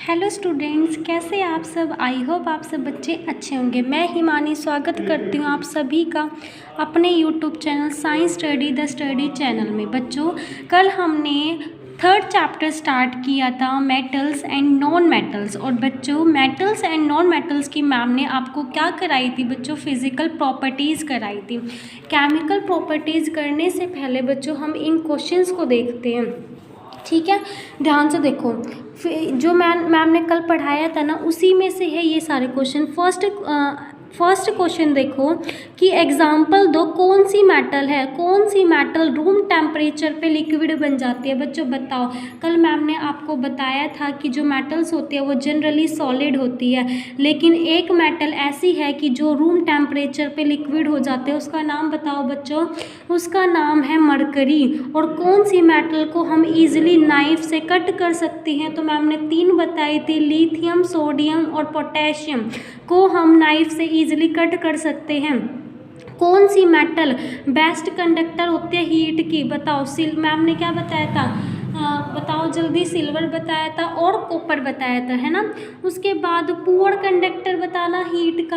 Hello students, कैसे आप सब। आई होप आप सब बच्चे अच्छे होंगे। मैं हिमानी स्वागत करती हूँ आप सभी का अपने YouTube channel science study the study channel में। बच्चों, कल हमने थर्ड चैप्टर स्टार्ट किया था, मेटल्स एंड नॉन मेटल्स। और बच्चों, मेटल्स एंड नॉन मेटल्स की मैम ने आपको क्या कराई थी बच्चों? फिजिकल प्रॉपर्टीज़ कराई थी। केमिकल प्रॉपर्टीज़ करने से पहले बच्चों हम इन क्वेश्चंस को देखते हैं, ठीक है। ध्यान से देखो, जो मैम ने कल पढ़ाया था ना, उसी में से है ये सारे क्वेश्चन। फर्स्ट क्वेश्चन देखो कि एग्जाम्पल दो, कौन सी मेटल है, कौन सी मेटल रूम टेम्परेचर पे लिक्विड बन जाती है। बच्चों बताओ, कल मैम ने आपको बताया था कि जो मेटल्स होती है वो जनरली सॉलिड होती है, लेकिन एक मेटल ऐसी है कि जो रूम टेम्परेचर पे लिक्विड हो जाते हैं। उसका नाम बताओ बच्चों। उसका नाम है मरकरी। और कौन सी मेटल को हम इजीली नाइफ से कट कर सकते हैं? तो मैम ने 3 बताई थी, लिथियम, सोडियम और पोटेशियम को हम नाइफ से इजीली कट कर सकते हैं। कौन सी मेटल बेस्ट कंडक्टर होती है हीट की? बताओ। मैम ने क्या बताया था? बताओ जल्दी। सिल्वर बताया था और कॉपर बताया था, है ना। उसके बाद पुअर कंडक्टर बताना हीट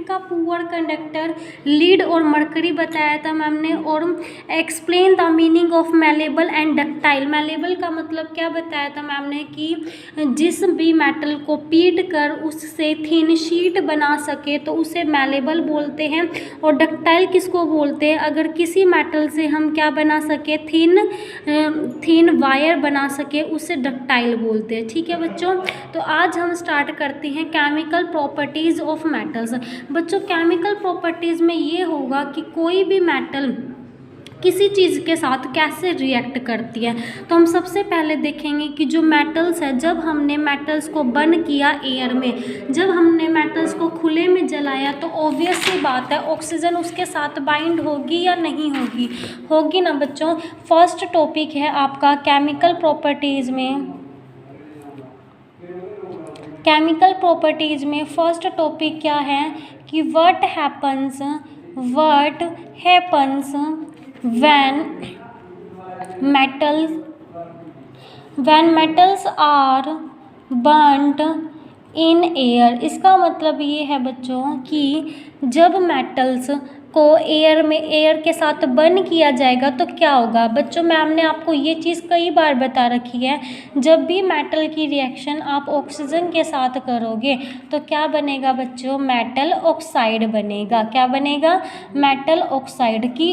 का पुअर कंडक्टर लीड और मरकरी बताया था मैम ने। और explain the meaning of malleable and ductile. Malleable का मतलब क्या बताया था मैम ने कि जिस भी मेटल को पीट कर उससे थिन शीट बना सके तो उसे मैलेबल बोलते हैं। और डक्टाइल किसको बोलते हैं? अगर किसी मेटल से हम क्या बना सके, थिन वायर बना सके, उसे डक्टाइल बोलते हैं। ठीक है बच्चों, तो आज हम स्टार्ट करते हैं केमिकल प्रॉपर्टीज़ ऑफ मेटल्स। बच्चों, केमिकल प्रॉपर्टीज़ में ये होगा कि कोई भी मेटल किसी चीज़ के साथ कैसे रिएक्ट करती है। तो हम सबसे पहले देखेंगे कि जो मेटल्स है, जब हमने मेटल्स को बर्न किया एयर में, जब हमने मेटल्स को खुले में जलाया, तो ऑब्वियस सी बात है ऑक्सीजन उसके साथ बाइंड होगी या नहीं होगी? होगी ना बच्चों। फर्स्ट टॉपिक है आपका केमिकल प्रॉपर्टीज़ में। केमिकल प्रॉपर्टीज़ में फर्स्ट टॉपिक क्या है कि what happens when metals are burnt in air। इसका मतलब ये है बच्चों कि जब मेटल्स को एयर के साथ बर्न किया जाएगा तो क्या होगा। बच्चों, मैम ने आपको ये चीज़ कई बार बता रखी है, जब भी मेटल की रिएक्शन आप ऑक्सीजन के साथ करोगे तो क्या बनेगा बच्चों? मेटल ऑक्साइड बनेगा। क्या बनेगा? मेटल ऑक्साइड की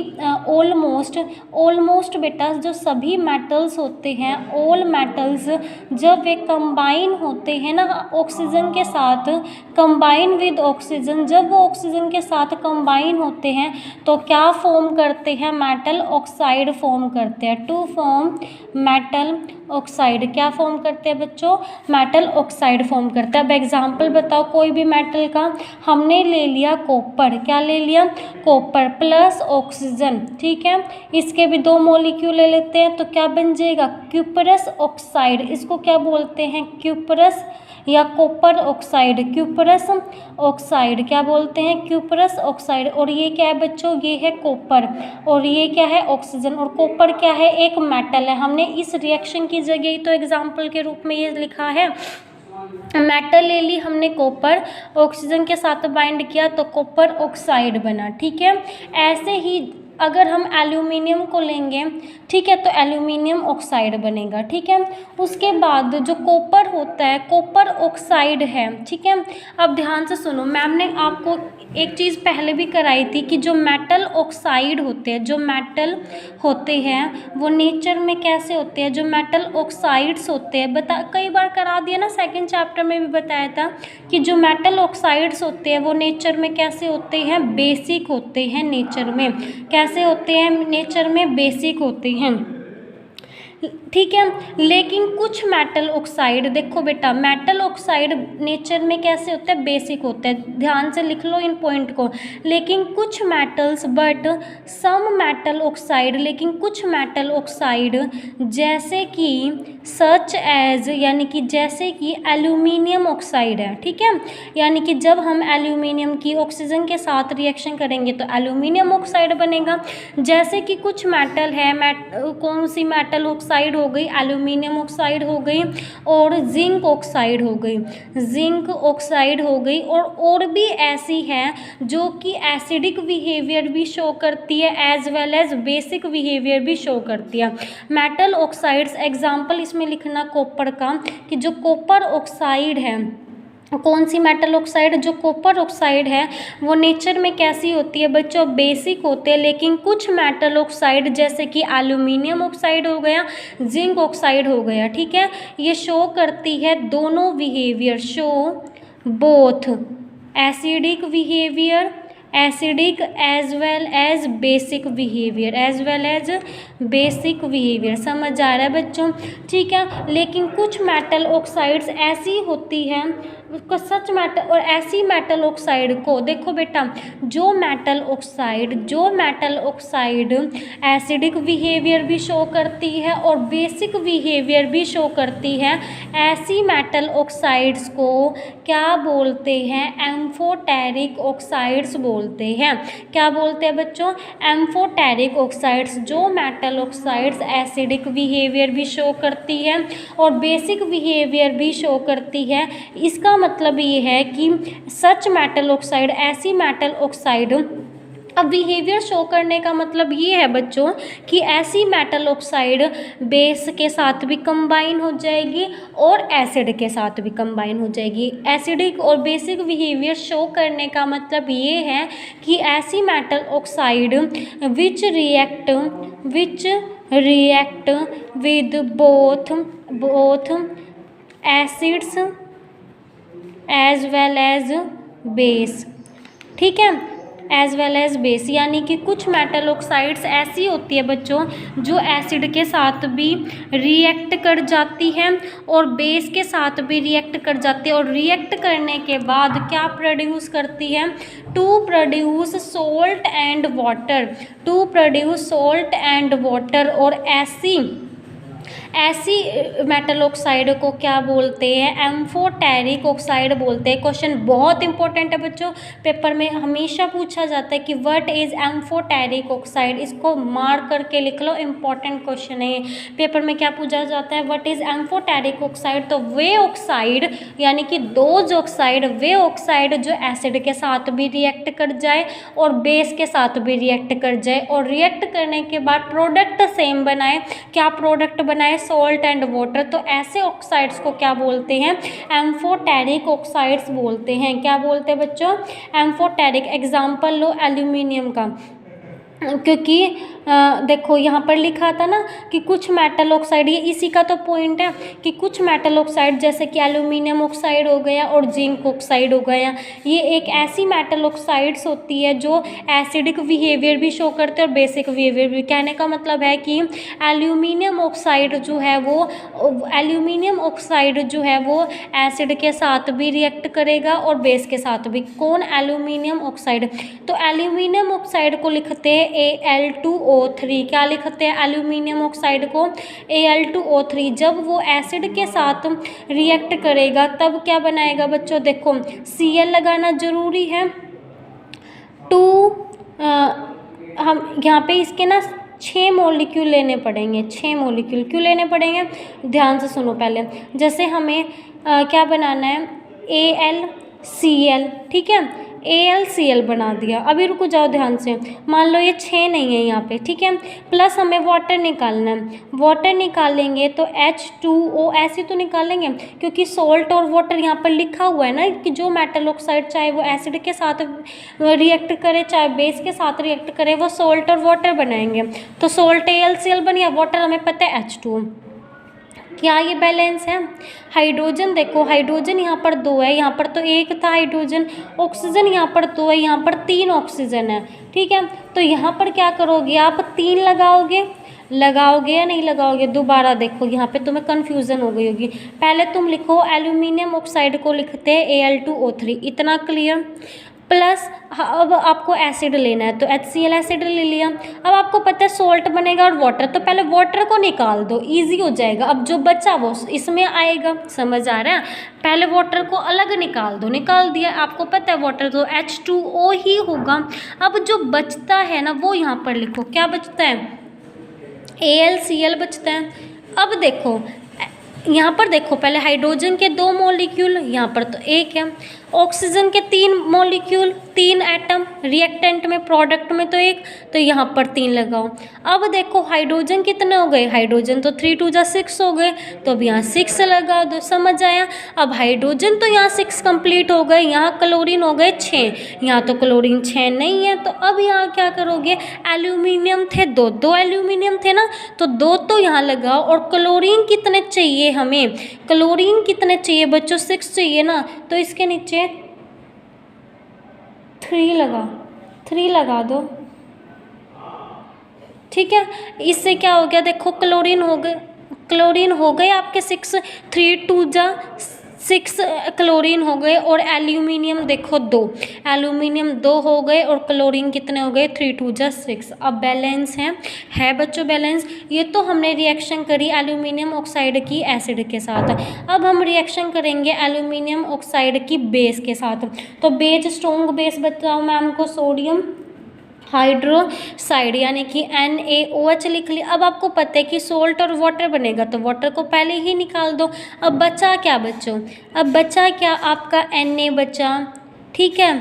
ऑलमोस्ट बेटा जो सभी मेटल्स होते हैं, ऑल मेटल्स जब वे कंबाइन होते हैं ना ऑक्सीजन के साथ, कंबाइन विद ऑक्सीजन, जब वो ऑक्सीजन के साथ कंबाइन होते हैं तो क्या फॉर्म करते हैं? मेटल ऑक्साइड फॉर्म करते हैं। To form metal oxide. क्या फॉर्म करते हैं बच्चों? मेटल ऑक्साइड फॉर्म करते हैं। अब एग्जाम्पल बताओ कोई भी मेटल का। हमने ले लिया कॉपर। क्या ले लिया? कॉपर प्लस ऑक्सीजन, ठीक है। इसके भी 2 मॉलिक्यूल ले लेते हैं तो क्या बन जाएगा? Cuprous oxide. इसको क्या बोलते हैं? क्यूपरस या कॉपर ऑक्साइड। क्यूपरस ऑक्साइड क्या बोलते हैं? Cuprous oxide. और ये क्या है बच्चों? ये है कॉपर। और ये क्या है? ऑक्सीजन। और कॉपर क्या है? एक मेटल है। हमने इस रिएक्शन की जगह ही तो एग्जाम्पल के रूप में ये लिखा है। मेटल ले ली हमने कॉपर, ऑक्सीजन के साथ बाइंड किया तो कॉपर ऑक्साइड बना। ठीक है। ऐसे ही अगर हम एल्यूमिनियम को लेंगे, ठीक है, तो एल्यूमिनियम ऑक्साइड बनेगा। ठीक है। उसके बाद जो कॉपर होता है, कॉपर ऑक्साइड है। ठीक है। अब ध्यान से सुनो, मैम ने आपको एक चीज़ पहले भी कराई थी कि जो मेटल ऑक्साइड होते हैं, जो मेटल होते हैं वो नेचर में कैसे होते हैं, जो मेटल ऑक्साइड्स होते हैं, कई बार करा दिया ना, सेकंड चैप्टर में भी बताया था कि जो मेटल ऑक्साइड्स होते हैं वो नेचर में कैसे होते हैं? बेसिक होते हैं। नेचर में कैसे होते हैं? नेचर में बेसिक होते हैं। ठीक है। लेकिन कुछ मेटल ऑक्साइड, देखो बेटा, मेटल ऑक्साइड नेचर में कैसे होते हैं? बेसिक होते हैं। ध्यान से लिख लो इन पॉइंट को। लेकिन कुछ metals, but some metal oxide, लेकिन कुछ मेटल ऑक्साइड जैसे कि सच एज यानी कि जैसे कि एल्यूमिनियम ऑक्साइड है, ठीक है। यानी कि जब हम एल्यूमिनियम की ऑक्सीजन के साथ रिएक्शन करेंगे तो एल्यूमिनियम ऑक्साइड बनेगा। जैसे कि कुछ मेटल है, कौन सी मेटल ऑक्साइड हो गई, एल्यूमिनियम ऑक्साइड हो गई और जिंक ऑक्साइड हो गई, जिंक ऑक्साइड हो गई। और भी ऐसी है जो कि एसिडिक बिहेवियर भी शो करती है as well as basic behaviour भी शो करती है। मेटल ऑक्साइड्स एग्जाम्पल इसमें लिखना कॉपर का, कि जो कॉपर ऑक्साइड है, कौन सी मेटल ऑक्साइड, जो कॉपर ऑक्साइड है वो नेचर में कैसी होती है बच्चों, बेसिक होते हैं। लेकिन कुछ मेटल ऑक्साइड जैसे कि एल्यूमिनियम ऑक्साइड हो गया, जिंक ऑक्साइड हो गया, ठीक है, ये शो करती है दोनों behaviour, show both acidic behaviour, acidic as well as basic behaviour, as well as basic behaviour. समझ आ रहा है बच्चों, ठीक है। लेकिन कुछ मेटल ऑक्साइड्स ऐसी होती हैं, उसको सच मेटल, और ऐसी मेटल ऑक्साइड को देखो बेटा, जो मेटल ऑक्साइड एसिडिक बिहेवियर भी शो करती है और बेसिक बिहेवियर भी शो करती है, ऐसी मेटल ऑक्साइड्स को क्या बोलते हैं, एम्फोटेरिक ऑक्साइड्स बोलते हैं। क्या बोलते हैं बच्चों, एम्फोटेरिक ऑक्साइड्स। जो मेटल ऑक्साइड्स एसिडिक बिहेवियर भी शो करती है और बेसिक बिहेवियर भी शो करती है, इसका मतलब ये है कि सच मेटल ऑक्साइड, ऐसी मेटल ऑक्साइड, अब बिहेवियर शो करने का मतलब ये है बच्चों कि ऐसी मेटल ऑक्साइड बेस के साथ भी कंबाइन हो जाएगी और एसिड के साथ भी कंबाइन हो जाएगी। एसिडिक और बेसिक बिहेवियर शो करने का मतलब ये है कि ऐसी metal oxide which react with both acids as well as base, ठीक है, एज वेल एज बेस। यानी कि कुछ मेटल ऑक्साइड्स ऐसी होती है बच्चों जो एसिड के साथ भी रिएक्ट कर जाती है और बेस के साथ भी रिएक्ट कर जाती है, और रिएक्ट करने के बाद क्या प्रोड्यूस करती है, to produce salt and water. और ऐसी मेटल ऑक्साइड को क्या बोलते हैं, एम्फोटेरिक ऑक्साइड बोलते हैं। क्वेश्चन बहुत इंपॉर्टेंट है बच्चों, पेपर में हमेशा पूछा जाता है कि व्हाट इज एम्फोटेरिक ऑक्साइड, इसको मार्क करके लिख लो, इंपॉर्टेंट क्वेश्चन है। पेपर में क्या पूछा जाता है, व्हाट इज एम्फोटेरिक ऑक्साइड, तो वे ऑक्साइड यानी कि दोज ऑक्साइड, वे ऑक्साइड जो एसिड के साथ भी रिएक्ट कर जाए और बेस के साथ भी रिएक्ट कर जाए और रिएक्ट करने के बाद प्रोडक्ट सेम बनाए। क्या प्रोडक्ट बनाए, सॉल्ट एंड वाटर। तो ऐसे ऑक्साइड्स को क्या बोलते हैं, एम्फोटेरिक ऑक्साइड्स बोलते हैं। क्या बोलते हैं बच्चों, एम्फोटेरिक। एग्जाम्पल लो एल्यूमिनियम का, क्योंकि देखो यहाँ पर लिखा था ना कि कुछ मेटल ऑक्साइड, ये इसी का तो पॉइंट है कि कुछ मेटल ऑक्साइड जैसे कि एल्यूमिनियम ऑक्साइड हो गया और जिंक ऑक्साइड हो गया, ये एक ऐसी मेटल ऑक्साइड्स होती है जो एसिडिक बिहेवियर भी शो करते हैं और बेसिक बिहेवियर भी। कहने का मतलब है कि एल्यूमिनियम ऑक्साइड जो है वो एसिड के साथ भी रिएक्ट करेगा और बेस के साथ भी। कौन, एल्यूमिनियम ऑक्साइड। तो एल्यूमिनियम ऑक्साइड को लिखते हैं Al2O3। क्या लिखते हैं एल्यूमिनियम ऑक्साइड को, Al2O3। जब वो एसिड के साथ रिएक्ट करेगा तब क्या बनाएगा बच्चों, देखो Cl लगाना जरूरी है। हम यहाँ पे इसके ना 6 मॉलिक्यूल लेने पड़ेंगे, 6 मॉलिक्यूल क्यों लेने पड़ेंगे, ध्यान से सुनो पहले। जैसे हमें क्या बनाना है, AlCl, ठीक है, AlCl बना दिया। अभी रुको जाओ ध्यान से, मान लो ये 6 नहीं है यहाँ पे, ठीक है, प्लस हमें वाटर निकालना है। वाटर निकालेंगे तो H2O ऐसे तो निकालेंगे, क्योंकि सॉल्ट और वाटर यहाँ पर लिखा हुआ है ना कि जो मेटल ऑक्साइड चाहे वो एसिड के साथ रिएक्ट करे चाहे बेस के साथ रिएक्ट करे, वो सॉल्ट और वाटर बनाएंगे। तो सॉल्ट AlCl बन गया, वाटर हमें पता है H2O। क्या ये बैलेंस है। हाइड्रोजन देखो, हाइड्रोजन यहाँ पर 2 है, यहाँ पर तो 1 था हाइड्रोजन। ऑक्सीजन यहाँ पर 2 है, यहाँ पर 3 ऑक्सीजन है, ठीक है। तो यहाँ पर क्या करोगे आप, 3 लगाओगे या नहीं लगाओगे। दोबारा देखो यहाँ पे तुम्हें कन्फ्यूज़न हो गई होगी। पहले तुम लिखो एल्यूमिनियम ऑक्साइड को लिखते हैं Al2O3, इतना क्लियर। प्लस अब आपको एसिड लेना है तो HCl एसिड ले लिया। अब आपको पता है सॉल्ट बनेगा और वाटर, तो पहले वाटर को निकाल दो, इजी हो जाएगा। अब जो बचा वो इसमें आएगा, समझ आ रहा है। पहले वाटर को अलग निकाल दो, निकाल दिया, आपको पता है वाटर तो H2O ही होगा। अब जो बचता है ना वो यहाँ पर लिखो, क्या बचता है, AlCl बचता है। अब देखो यहाँ पर देखो, पहले हाइड्रोजन के 2 मॉलिक्यूल, यहाँ पर तो 1 है। ऑक्सीजन के 3 मॉलिक्यूल, 3 एटम, रिएक्टेंट में प्रोडक्ट में तो 1, तो यहाँ पर 3 लगाओ। अब देखो हाइड्रोजन कितने हो गए, हाइड्रोजन तो 3 2 6 हो गए, तो अब यहाँ 6 लगा दो, समझ आया। अब हाइड्रोजन तो यहाँ 6 कंप्लीट हो गए, यहाँ क्लोरीन हो गए 6, यहाँ तो क्लोरीन 6 नहीं है, तो अब यहाँ क्या करोगे, एल्यूमिनियम थे 2 एल्यूमिनियम थे ना, तो 2 तो यहाँ लगाओ। और क्लोरीन कितने चाहिए हमें, क्लोरीन कितने चाहिए बच्चों, 6 चाहिए ना, तो इसके नीचे 3 लगा दो, ठीक है। इससे क्या हो गया, देखो क्लोरीन हो गए आपके 6, 3 2 6 क्लोरीन हो गए, और एल्यूमिनियम देखो 2, एल्यूमिनियम 2 हो गए, और क्लोरीन कितने हो गए, 3 2 6। अब बैलेंस है बच्चों बैलेंस। ये तो हमने रिएक्शन करी एल्यूमिनियम ऑक्साइड की एसिड के साथ। अब हम रिएक्शन करेंगे एल्यूमिनियम ऑक्साइड की बेस के साथ। तो बेस, स्ट्रॉन्ग बेस बताओ मैम को, सोडियम हाइड्रोक्साइड यानी कि NaOH लिख लिया। अब आपको पता है कि सोल्ट और वाटर बनेगा, तो वाटर को पहले ही निकाल दो। अब बचा क्या बच्चों, अब बचा क्या आपका Na बचा, ठीक है,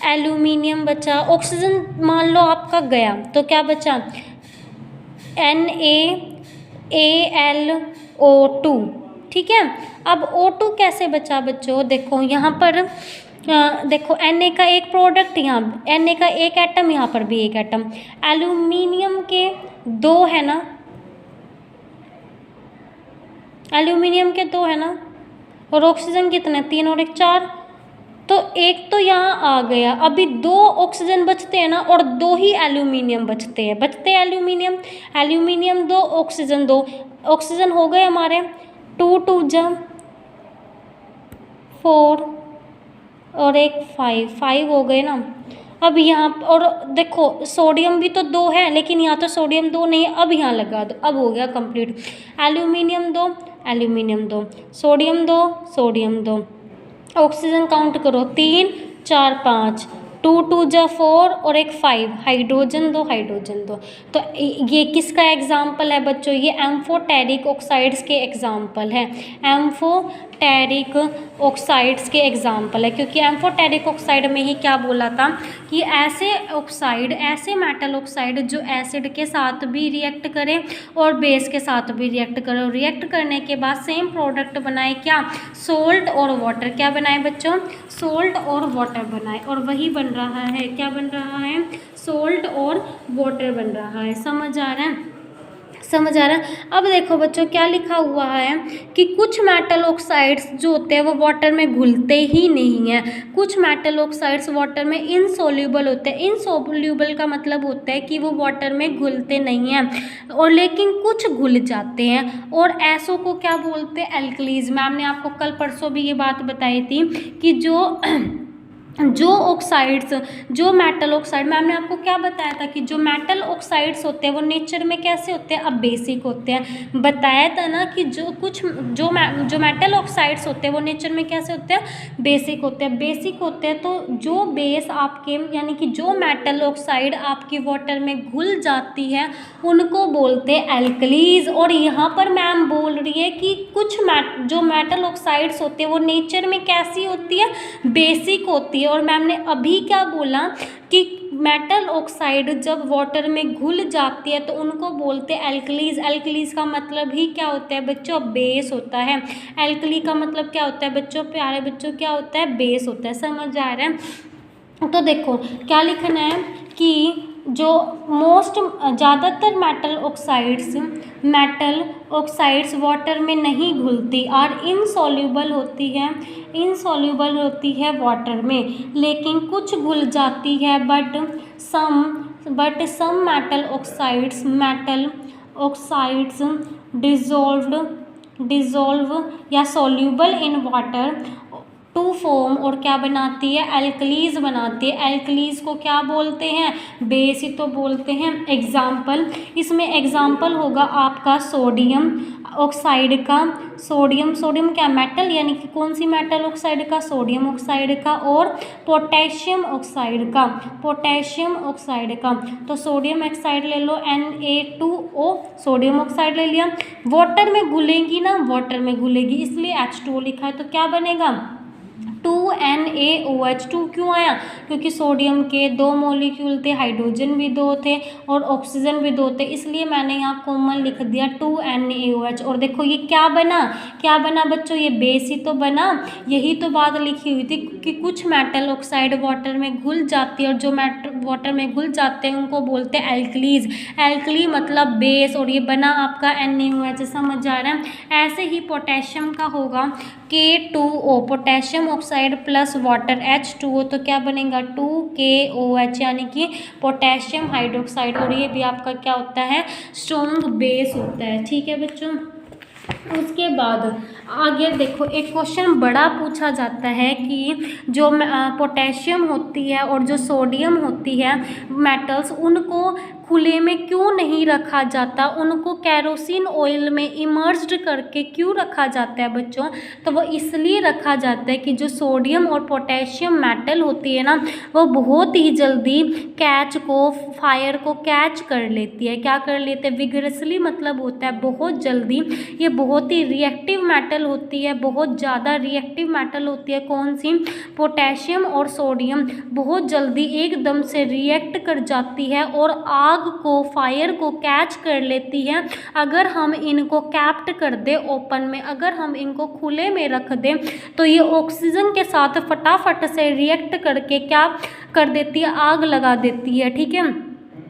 एल्यूमिनियम बचा, ऑक्सीजन मान लो आपका गया, तो क्या बचा, NaAlO2, ठीक है। अब O2 कैसे बचा बच्चों, देखो यहाँ पर देखो Na का एक प्रोडक्ट, यहाँ Na का एक एटम, यहाँ पर भी एक एटम, एल्यूमिनियम के 2 है ना, एल्यूमिनियम के 2 है ना, और ऑक्सीजन कितने, 3 और 1 4, तो एक तो यहाँ आ गया। अभी 2 ऑक्सीजन बचते हैं ना, और 2 ही एल्यूमिनियम बचते हैं एल्यूमिनियम 2, ऑक्सीजन 2, ऑक्सीजन हो गए हमारे 2 2 4 और 1 5 हो गए ना। अब यहाँ और देखो सोडियम भी तो 2 है, लेकिन यहाँ तो सोडियम 2 नहीं है, अब यहाँ लगा दो, अब हो गया complete. Aluminium 2, sodium 2, oxygen count करो 3 4 5, 2 2 4 और 1 5, हाइड्रोजन 2। तो ये किसका एग्जाम्पल है बच्चों, ये एम्फोटेरिक ऑक्साइड्स के एग्जाम्पल है, एम्फोटेरिक ऑक्साइड्स के एग्जाम्पल है। क्योंकि एम्फोटेरिक ऑक्साइड में ही क्या बोला था कि ऐसे मेटल ऑक्साइड जो एसिड के साथ भी रिएक्ट करें और बेस के साथ भी रिएक्ट करें, और रिएक्ट करने के बाद सेम प्रोडक्ट बनाए, क्या, सोल्ट और वाटर, क्या बनाए बच्चों, सोल्ट और वाटर बनाए, और वही बन रहा है, क्या बन रहा है, सोल्ट और वाटर बन रहा है। समझ आ रहा है। अब देखो बच्चों क्या लिखा हुआ है कि कुछ मेटल ऑक्साइड्स जो होते हैं वो वाटर में घुलते ही नहीं हैं, कुछ मेटल ऑक्साइड्स वाटर में इनसोल्यूबल होते हैं। इनसोल्यूबल का मतलब होता है कि वो वाटर में घुलते नहीं हैं, और लेकिन कुछ घुल जाते हैं, और ऐसों को क्या बोलते हैं, एल्कलीज। मैम ने आपको कल परसों भी ये बात बताई थी कि जो मेटल ऑक्साइड, मैम ने आपको क्या बताया था कि जो मेटल ऑक्साइड्स होते हैं वो नेचर में कैसे होते हैं, अब बेसिक होते हैं। बताया था ना कि जो मेटल ऑक्साइड्स होते हैं वो नेचर में कैसे होते हैं, बेसिक होते हैं। तो जो बेस आपके यानी कि जो मेटल ऑक्साइड आपकी वाटर में घुल जाती है उनको बोलते हैं एल्कलीज। और यहाँ पर मैम बोल रही है कि कुछ जो मेटल ऑक्साइड्स होते हैं वो नेचर में कैसी होती है, बेसिक होती है। और मैम ने अभी क्या बोला कि मेटल ऑक्साइड जब वाटर में घुल जाती है तो उनको बोलते हैं एल्कलीज। एल्कलीज का मतलब ही क्या होता है बच्चों, बेस होता है। एल्कली का मतलब क्या होता है बच्चों, प्यारे बच्चों, क्या होता है, बेस होता है। समझ आ रहा है। तो देखो क्या लिखना है कि जो ज़्यादातर मेटल ऑक्साइड्स वाटर में नहीं घुलती और इनसॉल्यूबल होती है वाटर में, लेकिन कुछ घुल जाती है। But some metal oxides dissolve या soluble in water to form और क्या बनाती है, एल्कलीज बनाती है। एल्कलीज को क्या बोलते हैं, बेस ही तो बोलते हैं। एग्जाम्पल, इसमें एग्जाम्पल होगा आपका सोडियम ऑक्साइड का। सोडियम क्या मेटल, यानी कि कौन सी मेटल ऑक्साइड का, सोडियम ऑक्साइड का। और पोटेशियम ऑक्साइड का, पोटेशियम ऑक्साइड का। तो सोडियम ऑक्साइड ले लो Na2O, सोडियम ऑक्साइड ले लिया। वाटर में घुलेगी ना, वाटर में घुलेगी, इसलिए H2O लिखा है। तो क्या बनेगा, 2NaOH। 2 क्यों आया, क्योंकि सोडियम के 2 मॉलिक्यूल थे, हाइड्रोजन भी 2 थे और ऑक्सीजन भी 2 थे, इसलिए मैंने यहाँ कॉमन लिख दिया 2NaOH। और देखो ये क्या बना, क्या बना बच्चों, ये बेस ही तो बना। यही तो बात लिखी हुई थी कि कुछ मेटल ऑक्साइड वाटर में घुल जाती है और जो मेटल वाटर में घुल जाते हैं उनको बोलते हैं एल्कलीज। एल्कली मतलब बेस, और ये बना आपका NaOH। समझ आ रहा है। ऐसे ही पोटेशियम का होगा K2O, potassium oxide plus water H2O, तो क्या बनेगा 2KOH, यानी कि पोटेशियम हाइड्रोक्साइड। और ये भी आपका क्या होता है, स्ट्रॉन्ग बेस होता है। ठीक है बच्चों। उसके बाद आगे देखो, एक क्वेश्चन बड़ा पूछा जाता है कि जो पोटेशियम होती है और जो सोडियम होती है मेटल्स, उनको खुले में क्यों नहीं रखा जाता, उनको केरोसिन ऑयल में इमर्ज्ड करके क्यों रखा जाता है बच्चों। तो वो इसलिए रखा जाता है कि जो सोडियम और पोटेशियम मेटल होती है ना, वो बहुत ही जल्दी फायर को कैच कर लेती है। क्या कर लेते हैं, विगरसली मतलब होता है बहुत जल्दी। ये बहुत ही रिएक्टिव मेटल होती है, बहुत ज़्यादा रिएक्टिव मेटल होती है। कौन सी, पोटेशियम और सोडियम बहुत जल्दी एकदम से रिएक्ट कर जाती है और आग को, फायर को कैच कर लेती है। अगर हम इनको कैप्ट कर दे ओपन में, अगर हम इनको खुले में रख दें, तो ये ऑक्सीजन के साथ फटाफट से रिएक्ट करके क्या कर देती है, आग लगा देती है। ठीक है,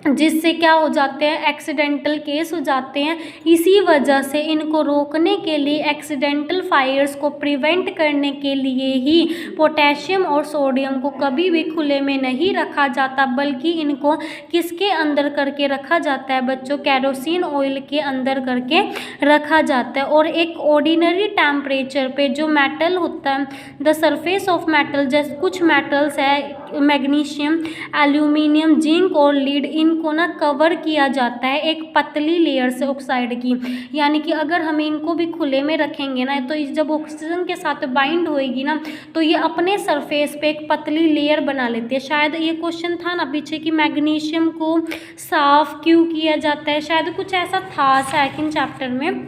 जिससे क्या हो जाते हैं, एक्सीडेंटल केस हो जाते हैं। इसी वजह से इनको रोकने के लिए, एक्सीडेंटल फायर्स को प्रिवेंट करने के लिए ही पोटेशियम और सोडियम को कभी भी खुले में नहीं रखा जाता, बल्कि इनको किसके अंदर करके रखा जाता है बच्चों, केरोसिन ऑयल के अंदर करके रखा जाता है। और एक ऑर्डिनरी टेम्परेचर पे जो मेटल होता है, द सरफेस ऑफ मेटल, जैसे कुछ मेटल्स है मैग्नीशियम, एल्यूमिनियम, जिंक और लीड, इनको ना कवर किया जाता है एक पतली लेयर से ऑक्साइड की। यानी कि अगर हम इनको भी खुले में रखेंगे ना, तो जब ऑक्सीजन के साथ बाइंड होएगी ना, तो ये अपने सरफेस पे एक पतली लेयर बना लेती है। शायद ये क्वेश्चन था ना पीछे कि मैग्नीशियम को साफ क्यों किया जाता है, शायद कुछ ऐसा था सेकंड चैप्टर में।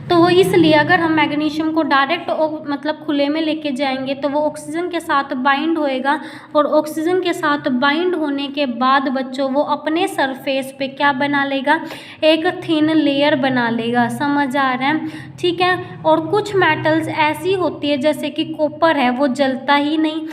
तो वो इसलिए, अगर हम मैग्नीशियम को डायरेक्ट मतलब खुले में लेके जाएंगे तो वो ऑक्सीजन के साथ बाइंड होएगा, और ऑक्सीजन के साथ बाइंड होने के बाद बच्चों वो अपने सरफेस पे क्या बना लेगा, एक थिन लेयर बना लेगा। समझ आ रहा है। ठीक है। और कुछ मेटल्स ऐसी होती है जैसे कि कॉपर है, वो जलता ही नहीं,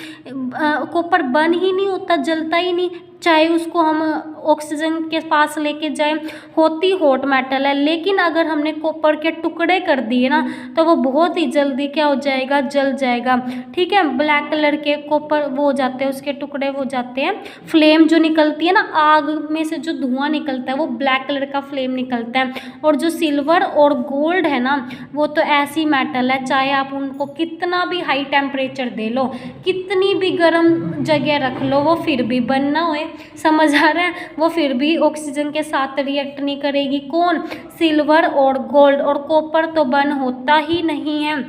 कॉपर बर्न ही नहीं होता, जलता ही नहीं, चाहे उसको हम ऑक्सीजन के पास लेके जाएं, होती हॉट मेटल है। लेकिन अगर हमने कॉपर के टुकड़े कर दिए ना, तो वो बहुत ही जल्दी क्या हो जाएगा, जल जाएगा। ठीक है, ब्लैक कलर के कॉपर वो हो जाते हैं, उसके टुकड़े हो जाते हैं। फ्लेम जो निकलती है ना, आग में से जो धुआं निकलता है वो ब्लैक कलर का फ्लेम निकलता है। और जो सिल्वर और गोल्ड है ना, वो तो ऐसी मेटल है, चाहे आप उनको कितना भी हाई टेम्परेचर दे लो, कितनी भी गर्म जगह रख लो, वो फिर भी बर्न ना होए। समझ आ रहा है, वो फिर भी ऑक्सीजन के साथ रिएक्ट नहीं करेगी। कौन, सिल्वर और गोल्ड। और कॉपर तो बर्न होता ही नहीं है,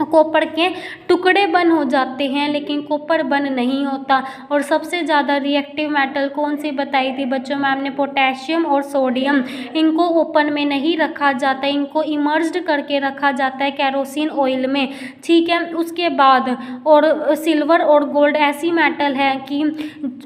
कॉपर के टुकड़े बर्न हो जाते हैं लेकिन कॉपर बर्न नहीं होता। और सबसे ज़्यादा रिएक्टिव मेटल कौन सी बताई थी बच्चों मैम ने, पोटेशियम और सोडियम। इनको ओपन में नहीं रखा जाता, इनको इमर्ज्ड करके रखा जाता है केरोसिन ऑयल में। ठीक है। उसके बाद और सिल्वर और गोल्ड ऐसी मेटल है कि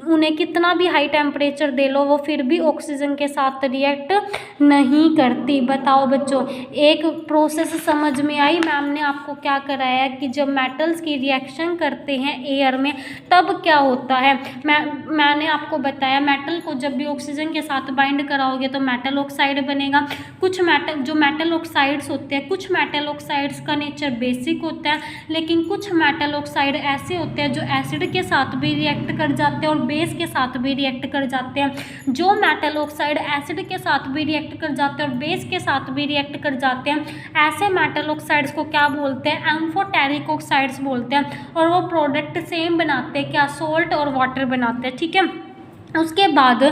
उन्हें कितना भी हाई टेम्परेचर दे लो, वो फिर भी ऑक्सीजन के साथ रिएक्ट नहीं करती। बताओ बच्चों, एक प्रोसेस समझ में आई। मैम ने आपको क्या कराया कि जब मेटल्स की रिएक्शन करते हैं एयर में, तब क्या होता है। मैंने आपको बताया, मेटल को जब भी ऑक्सीजन के साथ बाइंड कराओगे तो मेटल ऑक्साइड बनेगा। कुछ मेटल, जो मेटल ऑक्साइड्स होते हैं, कुछ मेटल ऑक्साइड्स का नेचर बेसिक होता है, लेकिन कुछ मेटल ऑक्साइड ऐसे होते हैं जो एसिड के साथ भी रिएक्ट कर जाते हैं और बेस के साथ भी रिएक्ट कर जाते हैं। जो मेटल ऑक्साइड एसिड के साथ भी रिएक्ट कर जाते हैं और बेस के साथ भी रिएक्ट कर जाते हैं, ऐसे मेटल ऑक्साइड्स को क्या बोलते हैं, एम्फोटेरिक ऑक्साइड्स बोलते हैं, और वो प्रोडक्ट सेम बनाते हैं, क्या, सॉल्ट और वाटर बनाते हैं, ठीक है। उसके बाद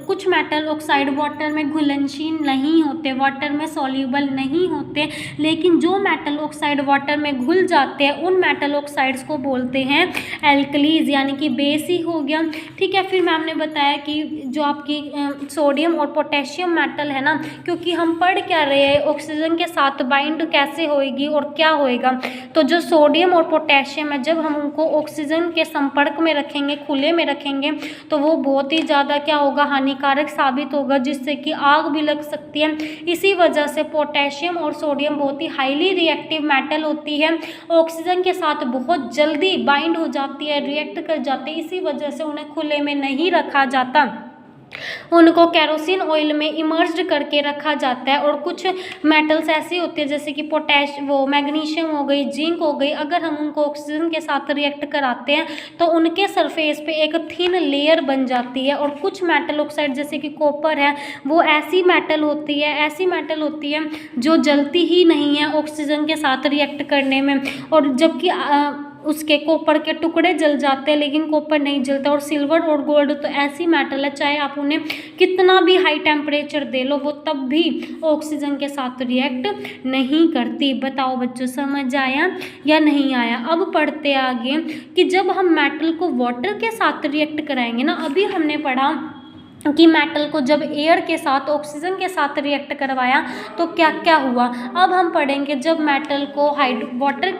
कुछ मेटल ऑक्साइड वाटर में घुलनशील नहीं होते, वाटर में सॉल्यूबल नहीं होते, लेकिन जो मेटल ऑक्साइड वाटर में घुल जाते हैं उन मेटल ऑक्साइड्स को बोलते हैं एल्कलीज, यानी कि बेस ही हो गया, ठीक है। फिर मैम ने बताया कि जो आपकी सोडियम और पोटेशियम मेटल है ना, क्योंकि हम पढ़ क्या रहे हैं, ऑक्सीजन के साथ बाइंड कैसे होएगी और क्या होएगा, तो जो सोडियम और पोटेशियम है, जब हम उनको ऑक्सीजन के संपर्क में रखेंगे, खुले में रखेंगे, तो वो बहुत ही ज़्यादा क्या होगा, हानिकारक साबित होगा, जिससे कि आग भी लग सकती है। इसी वजह से पोटेशियम और सोडियम बहुत ही हाईली रिएक्टिव मेटल होती है, ऑक्सीजन के साथ बहुत जल्दी बाइंड हो जाती है, रिएक्ट कर जाती है, इसी वजह से उन्हें खुले में नहीं रखा जाता, उनको केरोसिन ऑयल में इमर्ज्ड करके रखा जाता है। और कुछ मेटल्स ऐसी होती है जैसे कि मैग्नीशियम हो गई, जिंक हो गई, अगर हम उनको ऑक्सीजन के साथ रिएक्ट कराते हैं तो उनके सरफेस पे एक थिन लेयर बन जाती है। और कुछ मेटल ऑक्साइड जैसे कि कॉपर है, वो ऐसी मेटल होती है जो जलती ही नहीं है ऑक्सीजन के साथ रिएक्ट करने में, और जबकि उसके कॉपर के टुकड़े जल जाते हैं लेकिन कॉपर नहीं जलता। और सिल्वर और गोल्ड तो ऐसी मेटल है, चाहे आप उन्हें कितना भी हाई टेम्परेचर दे लो, वो तब भी ऑक्सीजन के साथ रिएक्ट नहीं करती। बताओ बच्चों, समझ आया या नहीं आया? अब पढ़ते आगे कि जब हम मेटल को वाटर के साथ रिएक्ट कराएंगे ना, अभी हमने पढ़ा कि मेटल को जब एयर के साथ, ऑक्सीजन के साथ रिएक्ट करवाया तो क्या क्या हुआ। अब हम पढ़ेंगे जब मेटल को वाटर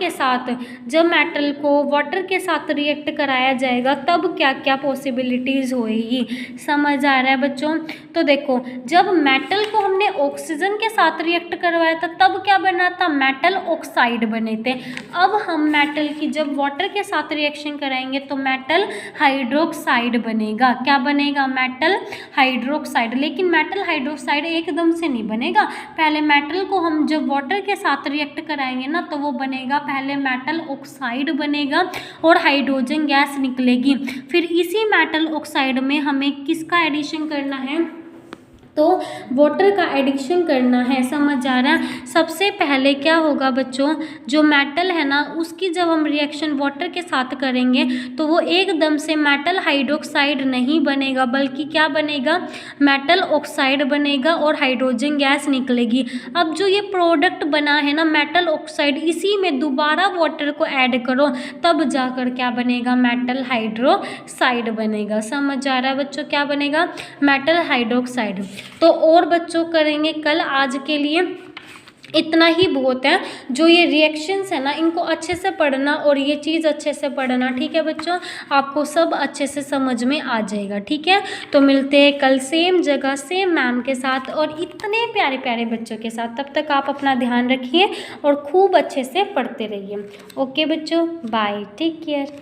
के साथ रिएक्ट कराया जाएगा तब क्या क्या पॉसिबिलिटीज़ होएगी। समझ आ रहा है बच्चों? तो देखो, जब मेटल को हमने ऑक्सीजन के साथ रिएक्ट करवाया था तब क्या बना था, मेटल ऑक्साइड बने थे। अब हम मेटल की जब वाटर के साथ रिएक्शन कराएंगे तो मेटल हाइड्रोक्साइड बनेगा। क्या बनेगा? Metal hydroxide. लेकिन मेटल हाइड्रोक्साइड एकदम से नहीं बनेगा, पहले मेटल को हम जब वाटर के साथ रिएक्ट कराएंगे ना तो वो बनेगा, पहले मेटल ऑक्साइड बनेगा और हाइड्रोजन गैस निकलेगी। फिर इसी मेटल ऑक्साइड में हमें किसका एडिशन करना है, तो वाटर का एडिशन करना है। समझ आ रहा है? सबसे पहले क्या होगा बच्चों, जो मेटल है ना उसकी जब हम रिएक्शन वाटर के साथ करेंगे तो वो एकदम से मेटल हाइड्रोक्साइड नहीं बनेगा, बल्कि क्या बनेगा, मेटल ऑक्साइड बनेगा और हाइड्रोजन गैस निकलेगी। अब जो ये प्रोडक्ट बना है ना मेटल ऑक्साइड, इसी में दोबारा वाटर को ऐड करो तब जाकर क्या बनेगा, मेटल हाइड्रोक्साइड बनेगा। समझ आ रहा है बच्चों? क्या बनेगा, मेटल हाइड्रोक्साइड। तो और बच्चों करेंगे कल, आज के लिए इतना ही बहुत है। जो ये रिएक्शंस है ना इनको अच्छे से पढ़ना और ये चीज़ अच्छे से पढ़ना, ठीक है बच्चों? आपको सब अच्छे से समझ में आ जाएगा, ठीक है? तो मिलते हैं कल सेम जगह सेम मैम के साथ और इतने प्यारे प्यारे बच्चों के साथ। तब तक आप अपना ध्यान रखिए और खूब अच्छे से पढ़ते रहिए। ओके बच्चों, बाय, टेक केयर।